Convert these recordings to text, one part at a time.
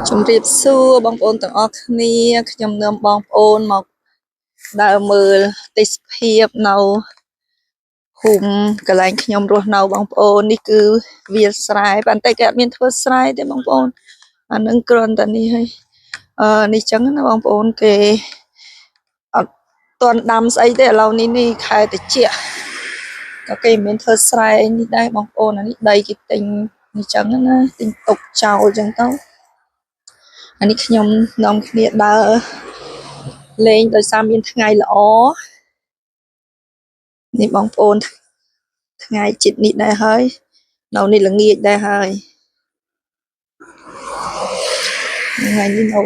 ជំរាបសួរបងប្អូនទាំងអស់គ្នាខ្ញុំនាំបងប្អូនមកដើរមើលទេសភាពនៅភូមិកន្លែងខ្ញុំរស់នៅបងប្អូននេះគឺវាលស្រែប៉ុន្តែគេអត់មានធ្វើស្រែទេបងប្អូនអានឹងគ្រាន់តែនេះហើយនេះចឹងណាបងប្អូនគេអត់ទាន់ដាំស្អីទេឥឡូវនេះខែត្រជាក់ក៏គេមិនមានធ្វើស្រែនេះដែរបងប្អូនអានេះដីគេទិញនេះចឹងណាទិញទុកចោលចឹងទៅអានេះខ្ញុំនាំគ្នាដើរលេងដោយសារមានថ្ងៃល្អនេះបងប្អូនថ្ងៃចិត្តនេះដែរហើយនៅនេះល្ងាចដែរហើយថ្ងៃនេះនៅ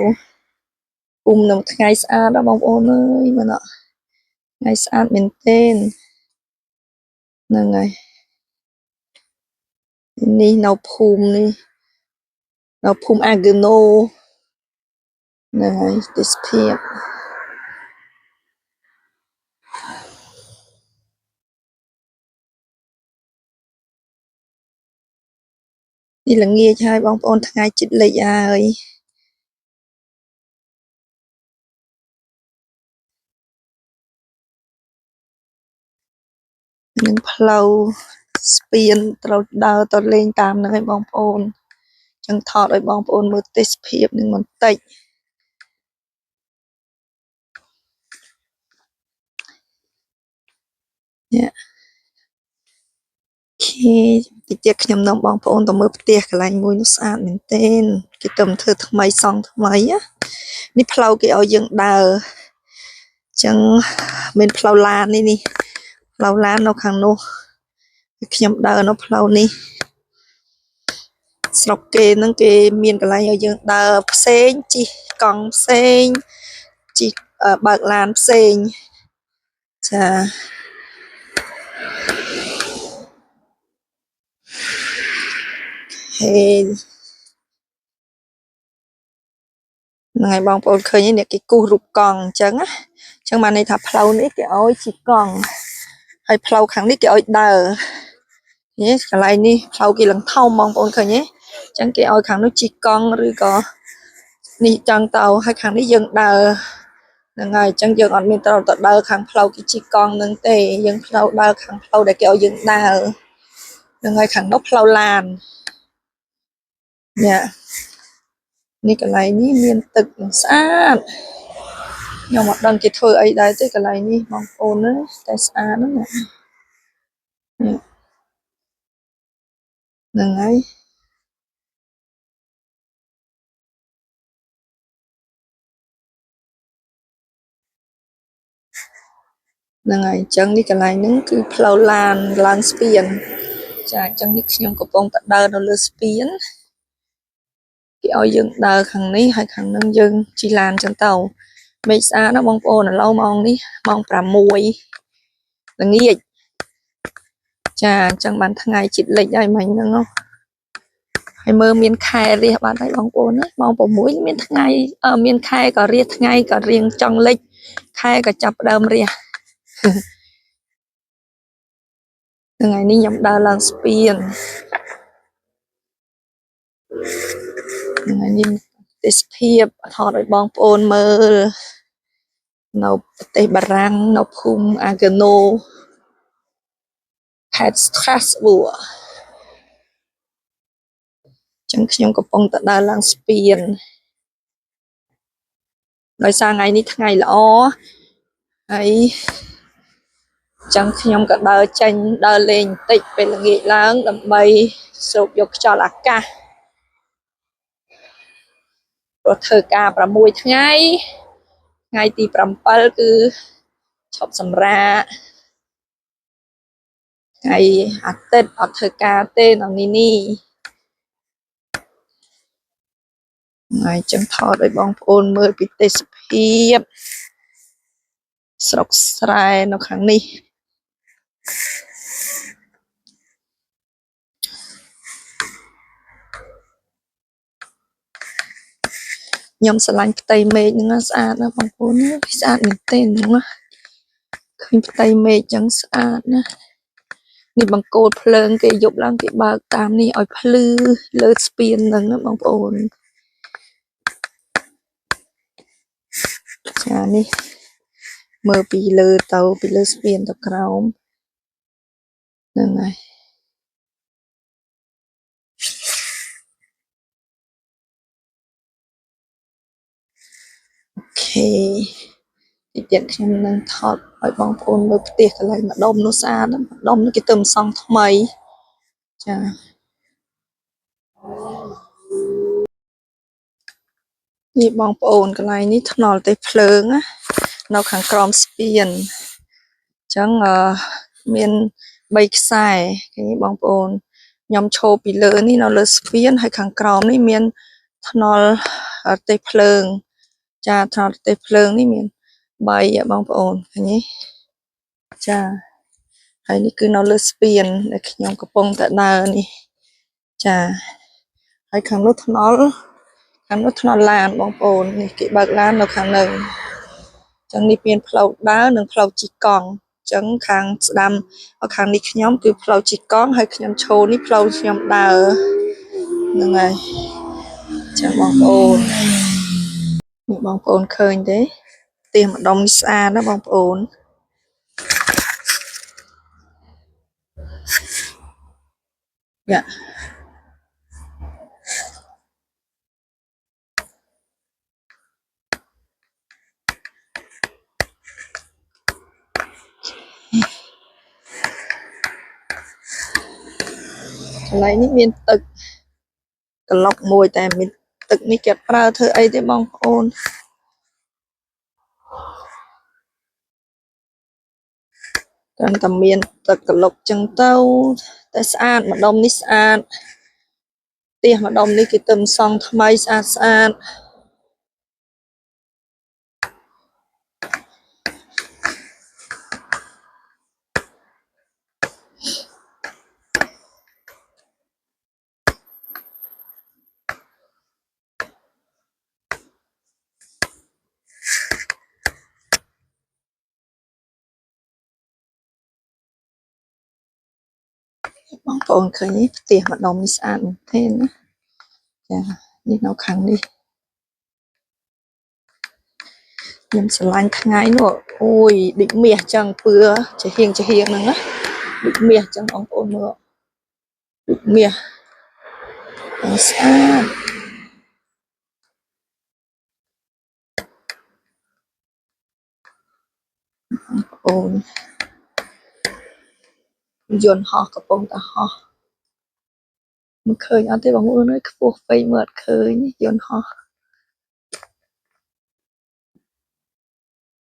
គុំនៅថ្ងៃស្អាតដល់បងប្អូនអើយមើលណោះថ្ងៃស្អាតមែនទែនហ្នឹងហើយនេះនៅភូមិនេះនៅភូមិអាហ្គឺណូហ្នឹងហើយទេសភាពនេះល្ងាចហើយបងប្អូនថ្ងៃចិត្តលិចហើយនឹងផ្លូវស្ពានត្រូវដើរទៅលេងតាមហ្នឹងឲ្យបងប្អូនចឹងថតឲ្យបងប្អូនមើលទេសភាពនឹងបន្តិចនេះតិចទៀតខ្ញុំនាំបងប្អូនទៅមើលផ្ទះកន្លែងមួយនោះស្អាតមែនទែនគេទៅធ្វើថ្មីសង់ថ្មីនេះផ្លូវគេឲ្យយើងដើរចឹងមានផ្លូវឡាននេះផ្លូវឡាននៅខាងនោះខ្ញុំដើរនៅផ្លូវនេះស្រុកគេហ្នឹងគេមានកន្លែងឲ្យយើងដើរផ្សេងជិះកង់ផ្សេងជិះបើកឡានផ្សេងចាហេហ្នឹងហើយបងប្អូនឃើញនេះគេគូសរូបកង់អញ្ចឹងបានន័យថាផ្លូវនេះគេឲ្យជិះកង់ហើយផ្លូវខាងនេះគេឲ្យដើរនេះកន្លែងនេះផ្លូវគេឡើងថោមបងប្អូនឃើញទេអញ្ចឹងគេឲ្យខាងនោះជិះកង់ឬក៏នេះចង់ទៅហើយខាងនេះយើងដើរហ្នឹងហើយអញ្ចឹងយើងអត់មានត្រូវទៅដើរខាងផ្លូវគេជិះកង់ហ្នឹងទេយើងផ្លូវដើរខាងផ្លូវដែលគេឲ្យយើងដើរហ្នឹងហើយខាងនោះផ្លូវឡាននេះកន្លែងនេះមានទឹកស្អាតខ្ញុំអត់ដឹងគេធ្វើអីដែរទេកន្លែងនេះបងប្អូនណាតែស្អាតហ្នឹងហ្នឹងហើយហ្នឹងហើយអញ្ចឹងនេះកន្លែងហ្នឹងគឺផ្លូវឡានឡើងស្ពានចាអញ្ចឹងនេះខ្ញុំកំពុងតែដើរនៅលើស្ពានគេឲ្យយើងដើរខាងនេះហើយខាងហ្នឹងយើងជិះឡានអញ្ចឹងទៅមេឃស្អាតណាបងប្អូនឥឡូវម៉ោងនេះម៉ោង6ល្ងាចចាអញ្ចឹងបានថ្ងៃជិតលិចហើយមិញហ្នឹងហើយមើលមានខែរះបាត់ហើយបងប្អូនណាម៉ោង6មានថ្ងៃមានខែក៏រះថ្ងៃក៏រៀងចង់លិចខែក៏ចាប់ផ្ដើមរះថ្ងៃនេះខ្ញុំដើរឡើងស្ពានថ្ងៃនេះទេសភាពថតឲ្យបងប្អូនមើលនៅប្រទេសបារាំងនៅភូមិអាហ្គឺណូខេត្តស្ត្រាសប៊ូចឹងខ្ញុំកំពុងតែដើរឡើងស្ពានដោយសារថ្ងៃនេះថ្ងៃល្អហើយចឹងខ្ញុំក៏ដើរចេញដើរលេងបន្តិចពេលល្ងាចឡើងដើម្បីស្រូបយកខ្យល់អាកាសព្រោះធ្វើការ6ថ្ងៃថ្ងៃទី7គឺឈប់សម្រាកថ្ងៃអាទិត្យអត់ធ្វើការទេនៅនេះហើយចឹងថតឲ្យបងប្អូនមើលពីទេសភាពស្រុកស្រែនៅខាងនេះខ្ញុំស្រឡាញ់ផ្ទៃមេឃហ្នឹងស្អាតណាស់បងប្អូនស្អាតមែនទែនហ្នឹងណាឃើញផ្ទៃមេឃចឹងស្អាតណានេះបង្គោលភ្លើងគេយប់ឡើងគេបើកតាមនេះឲ្យភ្លឺលើស្ពានហ្នឹងណាបងប្អូន ចានេះមើលពីលើទៅពីលើស្ពានទៅក្រោមហ្នឹងហើយអូខេតិចទៀតខ្ញុំនឹងថតឲ្យបងប្អូនមើលផ្ទះកន្លែងម្ដុំនោះស្អាតម្ដុំនេះគេទៅសង់ថ្មីចានេះបងប្អូនកន្លែងនេះថ្នល់ទេភ្លើងណានៅខាងក្រោមស្ពានអញ្ចឹងមាន3ខ្សែគេបងប្អូនខ្ញុំឈរពីលើនេះនៅលើស្ពានហើយខាងក្រោមនេះមានថ្នល់ទេភ្លើងចាថ្នល់ទេភ្លើងនេះមាន3បងប្អូនឃើញទេចាហើយនេះគឺនៅលើស្ពានដែលខ្ញុំកំពុងតែដើរនេះចាហើយខាងនោះថ្នល់ឡានបងប្អូននេះគេបើកឡាននៅខាងនៅចឹងនេះមានផ្លូវដើរនិងផ្លូវជិះកង់ចឹងខាងស្ដាំខាងនេះខ្ញុំគឺផ្លូវជិះកង់ហើយខ្ញុំឈរនេះផ្លូវខ្ញុំដើរហ្នឹងហើយចាបងប្អូននេះបងប្អូនឃើញទេផ្ទះម្ដុំនេះស្អាតណាបងប្អូនយ៉ាកន្លែងនេះមានទឹកក្លុកមួយតែមានទឹកនេះគេប្រើធ្វើអីទេបងប្អូនគាត់តែមានទឹកក្លុកចឹងទៅតែស្អាតម្ដុំនេះស្អាតផ្ទះម្ដុំនេះគេទៅសង់ថ្មីស្អាតបងប្អូនឃើញនេះផ្ទះម្ដុំនេះស្អាតមែនទេណាចានេះនៅខាងនេះខ្ញុំស្រឡាញ់ថ្ងៃនោះអូយដូចមាសចឹងពឿចាហៀងហ្នឹងណាដូចមាសចឹងបងប្អូនមើលដូចមាសស្អាតអូនយន្តហោះកំពុងតែហោះមិនឃើញអត់ទេបងប្អូនអើយខ្ពស់ពេកមើលអត់ឃើញយន្តហោះ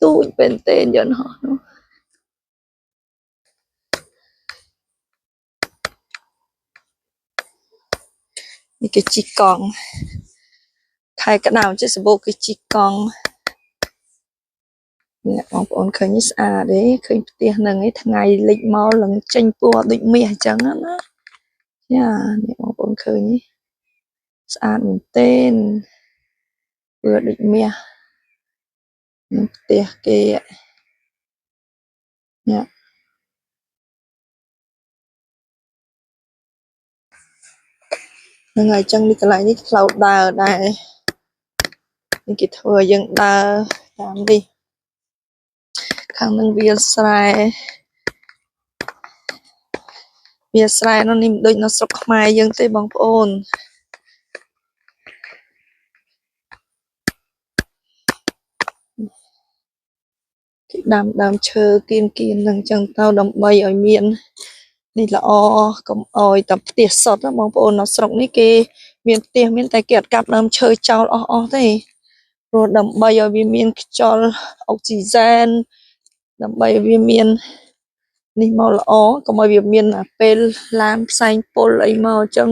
ទូចមែនទេយន្តហោះនោះនេះគេជីកកង់ខែក្តៅចេះសបោកគេជីកកង់នេះបងប្អូនឃើញនេះស្អាតទេឃើញផ្ទះហ្នឹងឯងថ្ងៃលិចមកឡើងចេញពណ៌ដូចមាសអញ្ចឹងណាយ៉ានេះបងប្អូនឃើញនេះស្អាតមែនទេពឿដូចមាសនឹងផ្ទះគេនេះហ្នឹងហើយអញ្ចឹងនេះកន្លែងនេះផ្លូវដើរដែរនេះគេធ្វើឲ្យយើងដើរតាមនេះខាងនឹងវាលស្រែនោះនេះមិនដូចនៅស្រុកខ្មែរយើងទេបងប្អូនគេដាំដើមឈើគៀននឹងអញ្ចឹងទៅដើម្បីឲ្យមាននេះល្អកុំអោយតែផ្ទះសុទ្ធណាបងប្អូននៅស្រុកនេះគេមានផ្ទះមានតែគេអត់កាប់ដើមឈើចោលអស់ទេព្រោះដើម្បីឲ្យវាមានខ្យល់អុកស៊ីហ្សែនដើម្បីឲ្យវាមាននេះមកល្អកុំឲ្យវាមានពេលឡានផ្សែងពុលអីមកអញ្ចឹង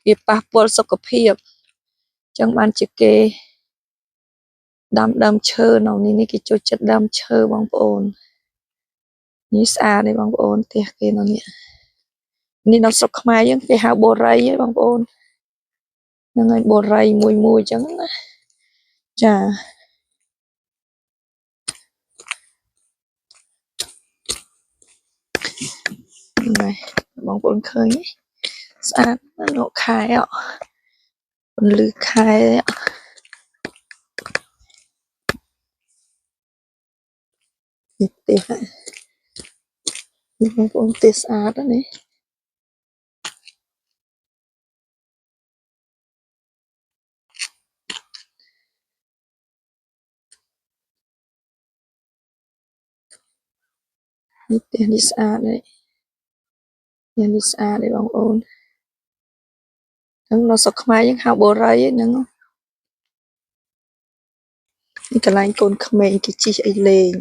វាប៉ះពាល់សុខភាពអញ្ចឹងបានជាគេដាំដើមឈើនៅនេះគេចូលចិត្តដើមឈើបងប្អូននេះស្អាតទេបងប្អូនផ្ទះគេនៅនេះនៅស្រុកខ្មែរយើងគេហៅបូរីឯងបងប្អូនហ្នឹងហើយបូរីមួយអញ្ចឹងណាចាហ្នឹងហើយបងប្អូនឃើញស្អាតនៅខែពន្លឺខែ នេះផ្ទះនេះបងប្អូនផ្ទះស្អាតណានេះនេះផ្ទះនេះស្អាតនេះនេះស្អាតនេះបងប្អូនហ្នឹងនៅស្រុកខ្មែរយើងហៅបូរីហ្នឹងនេះកន្លែងកូនក្មេងគេជិះអីលេង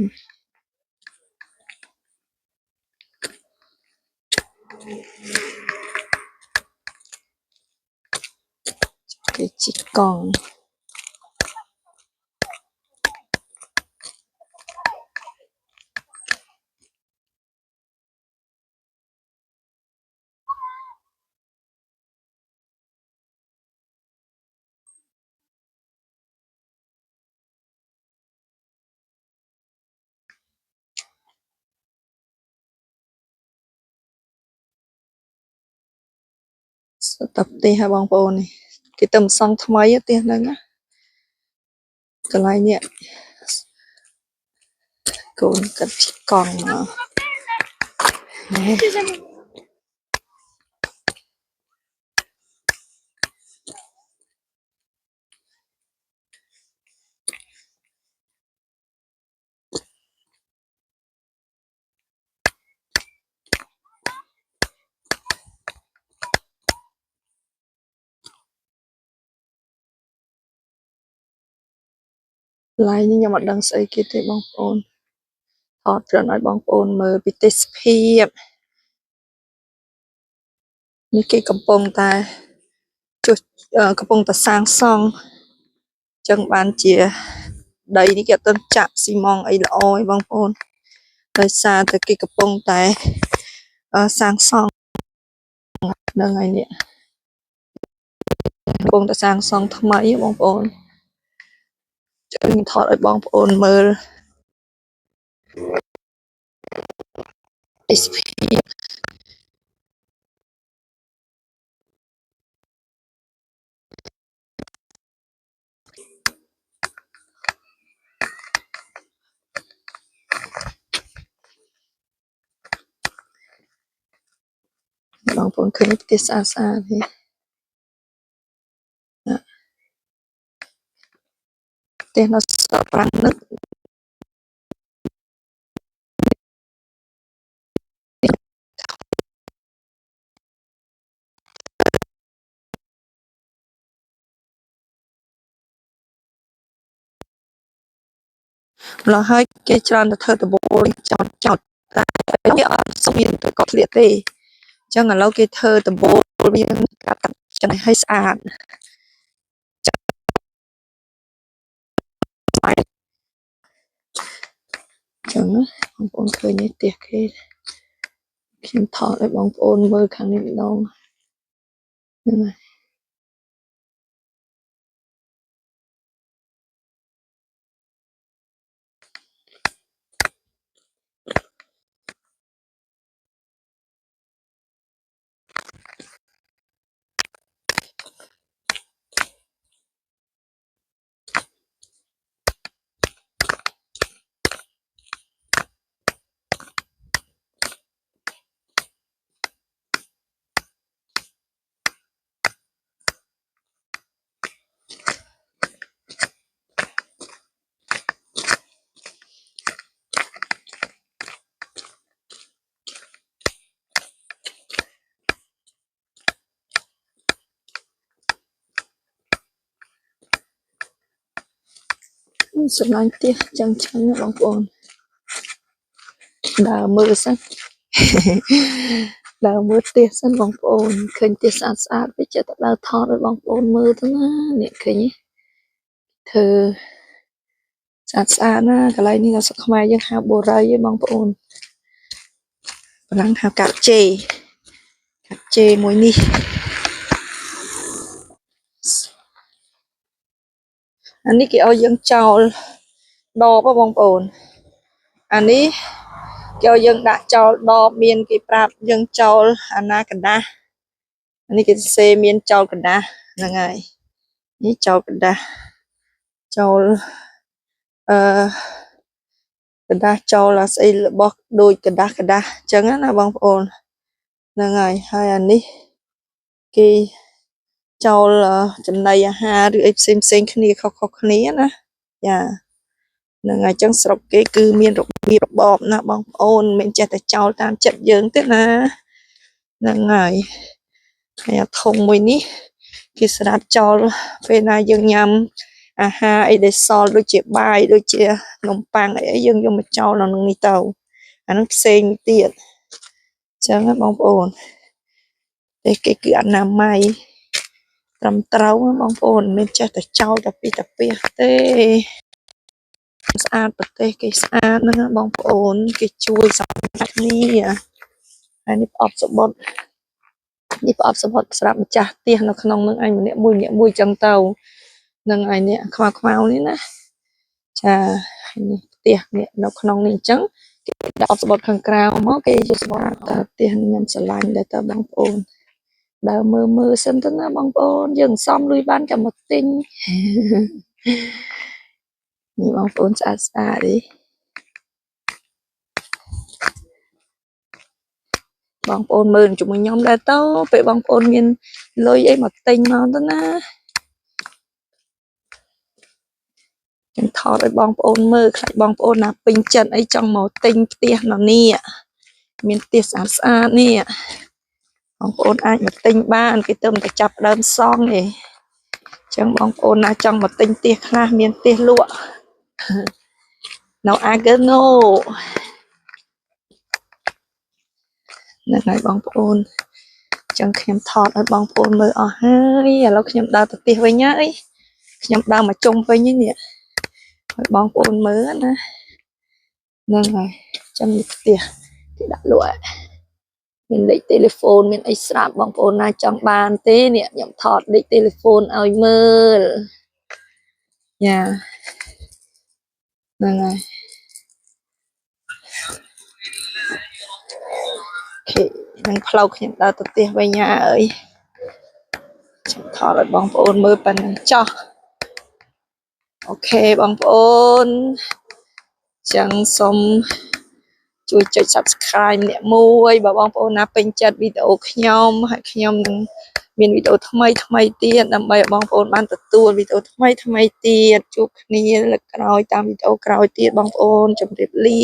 គេជិះកង់ស្ទើរផ្ទះហើយបងប្អូននេះគេទៅសង់ថ្មីផ្ទះហ្នឹងណាកន្លែងនេះកូនកាត់ជិះកង់នេះឡាយនេះខ្ញុំអត់ដឹងស្អីគេទេបងប្អូនថតច្រើនឲ្យបងប្អូនមើលពីទេសភាពនេះគេកំពុងតែជួសកំពុងតែសាងសង់ចឹងបានជាដីនេះគេអត់ទាន់ចាក់ស៊ីម៉ងអីល្អឯងបងប្អូនដោយសារតែគេកំពុងតែសាងសង់ហ្នឹងហើយនេះកំពុងតែសាងសង់ថ្មីបងប្អូនខ្ញុំថតឲ្យបងប្អូនមើលទេសភាពបងប្អូនឃើញផ្ទះស្អាតស្អាតនេះផ្ទះនៅស្រុកប្រាំងនឹកម្ល៉េះហើយគេច្រើនទៅធ្វើដំបូលចោតតែគេអត់សុំមានទៅកត់ធ្លាក់ទេអញ្ចឹងឥឡូវគេធ្វើដំបូលមានកាត់ចំណេះឲ្យស្អាតអញ្ចឹងបងប្អូនឃើញនេះផ្ទះគេខ្ញុំថតឲ្យបងប្អូនមើលខាងនេះម្ដងហ្នឹងហើយសម្លាញ់ផ្ទះចឹងចឹងបងប្អូនដើរមើលសិនដើរមើលផ្ទះសិនបងប្អូនឃើញផ្ទះស្អាតស្អាតវាចិត្តទៅដើរថតឲ្យបងប្អូនមើលទៅណានេះឃើញទេធ្វើស្អាតស្អាតណាកន្លែងនេះនៅស្រុកខ្មែរយើងហៅបូរីឯងបងប្អូនបារាំងហៅកាប់ជេមួយនេះអានេះគេឲ្យយើងចោលដបបងប្អូនអានេះគេឲ្យយើងដាក់ចោលដបមានគេប្រាប់យើងចោលអាណាកណ្ដាស់អានេះគេសរសេរមានចោលកណ្ដាស់ហ្នឹងហើយនេះចោលកណ្ដាស់ចោលអឺ กระดาษចោលអាស្អីរបស់ដូចกระดาษអញ្ចឹងណាបងប្អូនហ្នឹងហើយហើយអានេះគេចោលចំណីអាហារឬអីផ្សេងគ្នាខុសៗគ្នាណាចាហ្នឹងហើយអញ្ចឹងស្រុកគេគឺមានរបៀបរបបណាបងប្អូនមិនចេះតែចោលតាមចិត្តយើងទេណាហ្នឹងហើយហើយអាធុងមួយនេះគេស្រាប់ចោលពេលណាយើងញ៉ាំអាហារអីដែលសល់ដូចជាបាយដូចជានំប៉័ងអីយើងយកមកចោលនៅក្នុងនេះទៅអានឹងផ្សេងទៀតអញ្ចឹងណាបងប្អូនតែគេគឺអនាម័យត្រឹមត្រូវបងប្អូនមិនចេះតែចោលតែពីតាពះទេស្អាតប្រទេសគេស្អាតហ្នឹងបងប្អូនគេជួយសម្រាប់នេះហើយនេះប្រអប់សបុតនេះប្រអប់សបុតសម្រាប់ម្ចាស់ផ្ទះនៅក្នុងនឹងអញម្នាក់មួយចឹងទៅនឹងឯនេះខ្មៅនេះណាចានេះផ្ទះនេះនៅក្នុងនេះអញ្ចឹងគេដាក់អបសបុតខាងក្រៅមកគេយកសម្រាប់ផ្ទះខ្ញុំស្រឡាញ់ដែរតើបងប្អូនដើរមើលសិនទៅណាបងប្អូនយើងសំលុយបានចាំមកទិញនេះបងប្អូនស្អាតទេបងប្អូនមើលជាមួយខ្ញុំដែរទៅពេលបងប្អូនមានលុយអីមកទិញមកទៅណាខ្ញុំថតឲ្យបងប្អូនមើលខ្លាចបងប្អូនណាពេញចិត្តអីចង់មកទិញផ្ទះនៅនេះមានផ្ទះស្អាតនេះបងប្អូនអាចមកទិញបានគេទៅតែចាប់ដើមសង់ឯងអញ្ចឹងបងប្អូនណាចង់មកទិញផ្ទះខ្លះមានផ្ទះលក់នៅអាហ្គណូហ្នឹងហើយបងប្អូនអញ្ចឹងខ្ញុំថតឲ្យបងប្អូនមើលអស់ហើយឥឡូវខ្ញុំដើរទៅផ្ទះវិញហើយខ្ញុំដើរមកជុំវិញនេះឲ្យបងប្អូនមើលណាហ្នឹងហើយអញ្ចឹងផ្ទះគេដាក់លក់មានលេខទូរស័ព្ទមានអីស្រាប់បងប្អូនណាចង់បានទេនេះខ្ញុំថតលេខទូរស័ព្ទឲ្យមើលយ៉ាហ្នឹងហើយនឹងផ្លូវខ្ញុំដើរទៅផ្ទះវិញហើយខ្ញុំថតឲ្យបងប្អូនមើលប៉ុណ្ណឹងចោះអូខេបងប្អូនចឹងសូមជួយចុច Subscribe អ្នកមួយបើបងប្អូនណាពេញចិត្តវីដេអូខ្ញុំហើយខ្ញុំនឹងមានវីដេអូថ្មីទៀតដើម្បីឲ្យបងប្អូនបានទទួលវីដេអូថ្មីទៀតជួបគ្នាលើកក្រោយតាមវីដេអូក្រោយទៀតបងប្អូនជម្រាបលា